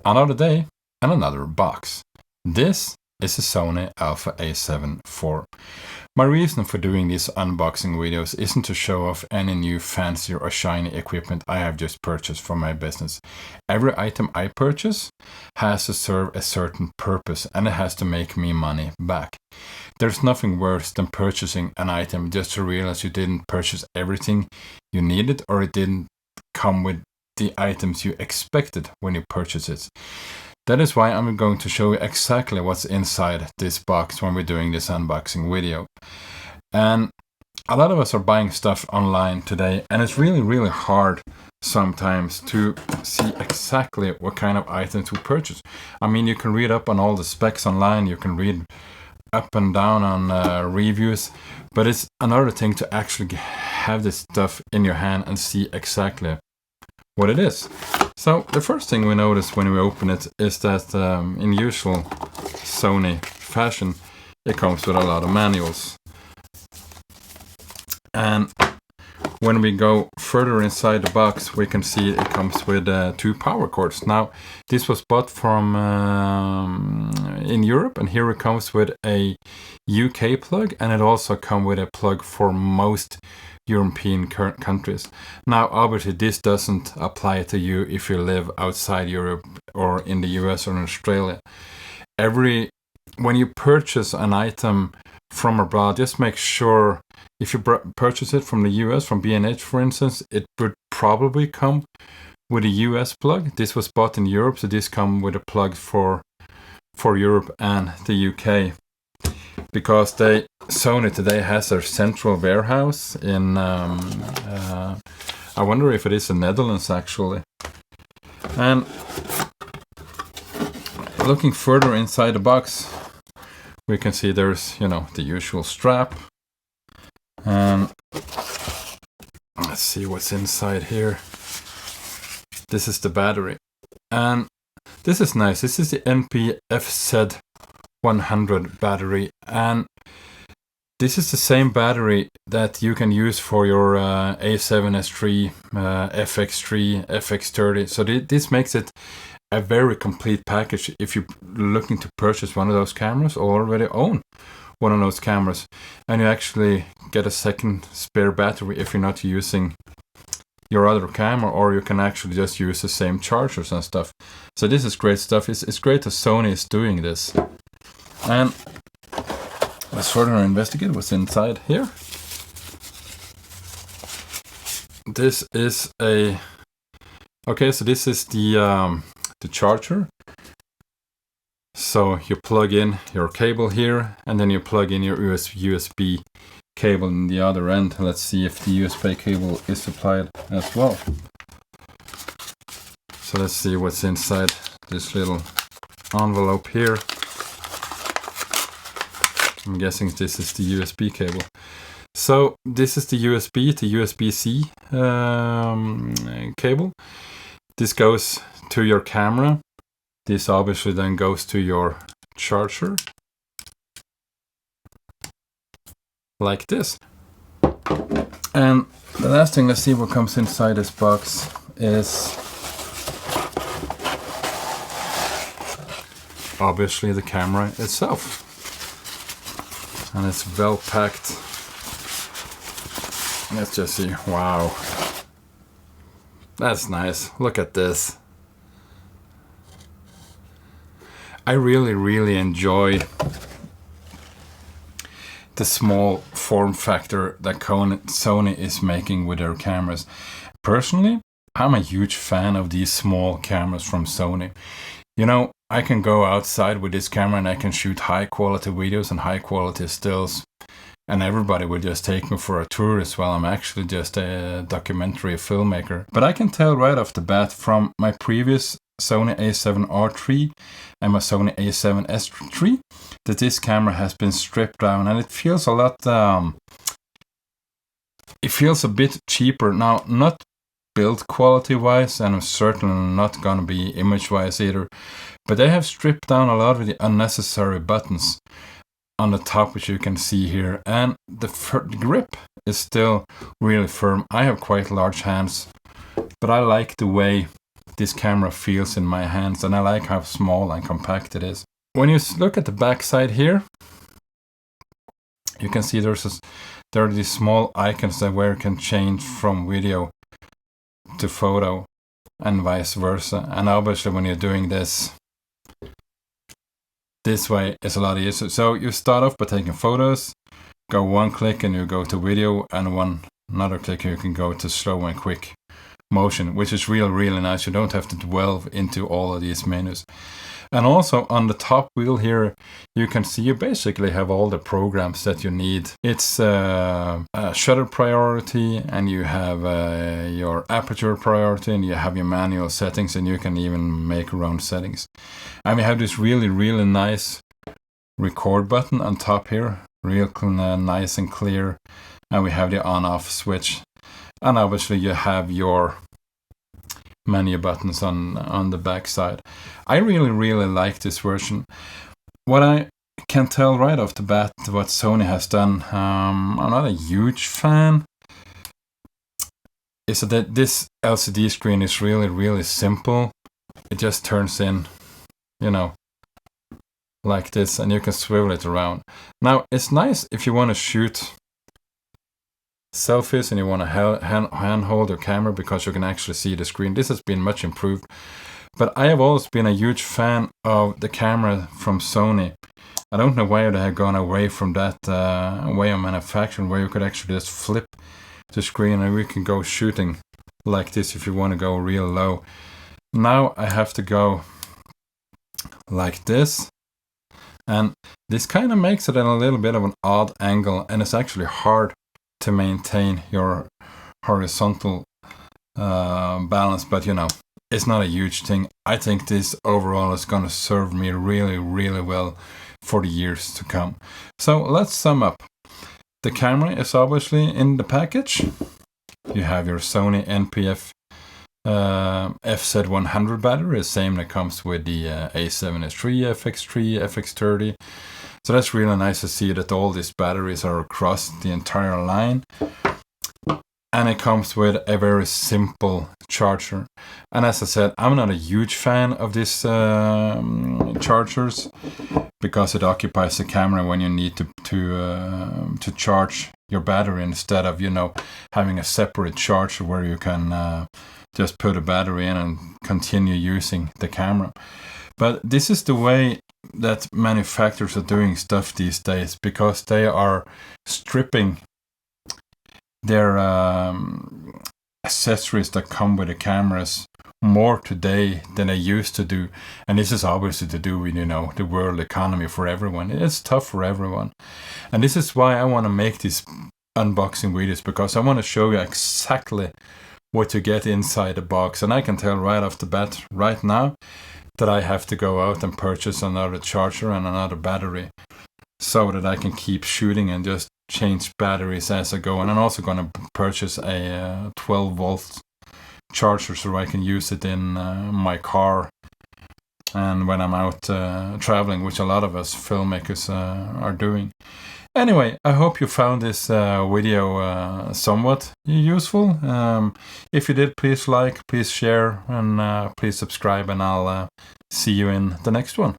Another day and another box. This is a Sony Alpha A7 IV. My reason for doing these unboxing videos isn't to show off any new fancy or shiny equipment I have just purchased for my business. Every item I purchase has to serve a certain purpose and it has to make me money back. There's nothing worse than purchasing an item just to realize you didn't purchase everything you needed or it didn't come with the items you expected when you purchased it. That is why I'm going to show you exactly what's inside this box when we're doing this unboxing video. And a lot of us are buying stuff online today, and it's really hard sometimes to see exactly what kind of items we purchase. I mean, you can read up on all the specs online, you can read up and down on reviews, but it's another thing to actually have this stuff in your hand and see exactly what it is. So the first thing we notice when we open it is that in usual Sony fashion, it comes with a lot of manuals. And when we go further inside the box, we can see it comes with 2 power cords. Now, this was bought from in Europe, and here it comes with a UK plug, and it also comes with a plug for most European countries. Now, obviously, this doesn't apply to you if you live outside Europe or in the US or in Australia. When you purchase an item from abroad, just make sure if you purchase it from the US, from B&H for instance, it would probably come with a US plug. This was bought in Europe, so this comes with a plug for Europe and the UK. Because Sony today has their central warehouse in, I wonder if it is in Netherlands actually. And looking further inside the box, we can see there's, the usual strap. And let's see what's inside here. This is the battery. And this is nice. This is the FX30 battery, and this is the same battery that you can use for your A7S3, FX3, FX30. So this makes it a very complete package if you're looking to purchase one of those cameras or already own one of those cameras, and you actually get a second spare battery if you're not using your other camera, or you can actually just use the same chargers and stuff. So this is great stuff. It's great that Sony is doing this. And let's further investigate what's inside here. This is so this is the charger. So you plug in your cable here, and then you plug in your USB cable in the other end. Let's see if the USB cable is supplied as well. So let's see what's inside this little envelope here. I'm guessing this is the USB cable. So this is the USB to USB-C cable. This goes to your camera. This obviously then goes to your charger. Like this. And the last thing, let's see what comes inside this box is obviously the camera itself. And it's well packed. Let's just see. Wow. That's nice. Look at this. I really enjoy the small form factor that Sony is making with their cameras. Personally, I'm a huge fan of these small cameras from Sony. I can go outside with this camera and I can shoot high quality videos and high quality stills, and everybody will just take me for a tour as well. I'm actually just a documentary filmmaker. But I can tell right off the bat from my previous Sony A7R3 and my Sony A7S3 that this camera has been stripped down, and it feels it feels a bit cheaper now, not build quality wise, and I'm certainly not gonna be image wise either, but they have stripped down a lot of the unnecessary buttons on the top, which you can see here, and the grip is still really firm. I have quite large hands, but I like the way this camera feels in my hands, and I like how small and compact it is. When you look at the back side here, you can see there are these small icons that where it can change from video to photo and vice versa. And obviously when you're doing this way, it's a lot easier. So you start off by taking photos, go one click and you go to video, and another click you can go to slow and quick motion, which is really nice. You don't have to delve into all of these menus. And also on the top wheel here, you can see you basically have all the programs that you need. It's shutter priority, and you have your aperture priority, and you have your manual settings, and you can even make your own settings. And we have this really nice record button on top here, real nice and clear. And we have the on-off switch. And obviously you have your menu buttons on the back side. I really like this version. What I can tell right off the bat what Sony has done, I'm not a huge fan, is that this LCD screen is really simple. It just turns in, you know, like this, and you can swivel it around. Now it's nice if you want to shoot selfies and you want to hand hold your camera, because you can actually see the screen. This has been much improved, but I have always been a huge fan of the camera from Sony. I don't know why they have gone away from that way of manufacturing, where you could actually just flip the screen and we can go shooting like this if you want to go real low. Now I have to go like this, and this kind of makes it in a little bit of an odd angle, and it's actually hard to maintain your horizontal balance, but you know, it's not a huge thing. I think this overall is going to serve me really well for the years to come. So let's sum up. The camera is obviously in the package. You have your Sony NPF FZ100 battery, the same that comes with the A7IV, FX3, FX30. So that's really nice to see that all these batteries are across the entire line. And it comes with a very simple charger. And as I said, I'm not a huge fan of these chargers, because it occupies the camera when you need to charge your battery, instead of, you know, having a separate charger where you can just put a battery in and continue using the camera. But this is the way that manufacturers are doing stuff these days, because they are stripping their accessories that come with the cameras more today than they used to do. And this is obviously to do with, you know, the world economy for everyone. It's tough for everyone. And this is why I want to make these unboxing videos, because I want to show you exactly what you get inside the box. And I can tell right off the bat right now that I have to go out and purchase another charger and another battery, so that I can keep shooting and just change batteries as I go. And I'm also going to purchase a 12 volt charger, so I can use it in my car and when I'm out traveling, which a lot of us filmmakers are doing. Anyway, I hope you found this video somewhat useful. If you did, please like, please share, and please subscribe, and I'll see you in the next one.